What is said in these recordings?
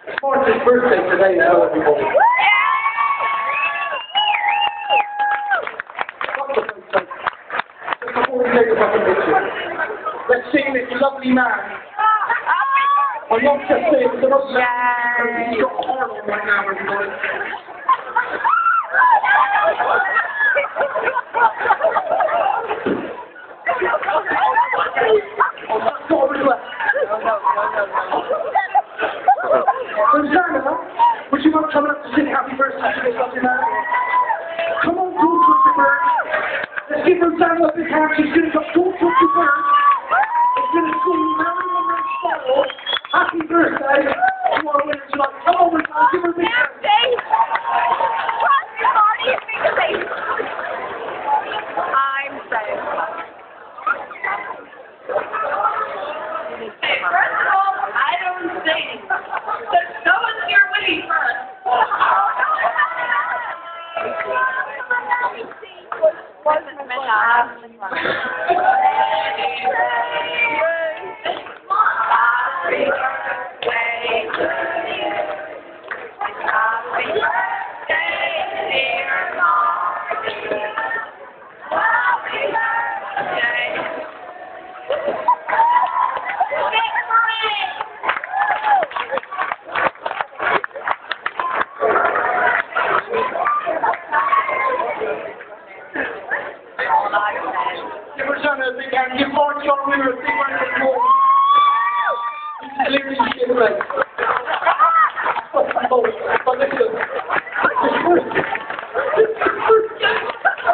It's his birthday today, so everybody. Before we take a fucking picture, let's sing this lovely man. I'm not just saying it's the most man. He's got a heart on right now, everybody. Rosanna, would you mind coming up to sing happy birthday to this lovely man? Come on, go Twisty Bird. Let's give Rosanna a big hand. She's going to go Twisty Bird. She's going to sing Merry Woman's Style. Happy birthday to our winner tonight. Come on, Rosanna, give her a big hand. I'm so first of all, I don't sing. So someone's your Willie first. Give Rosanna a big hand. Give Mark your winner a big round of applause. He's delivering shit away. But listen,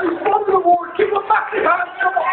he's won the award. Give him a massive hand. Come on.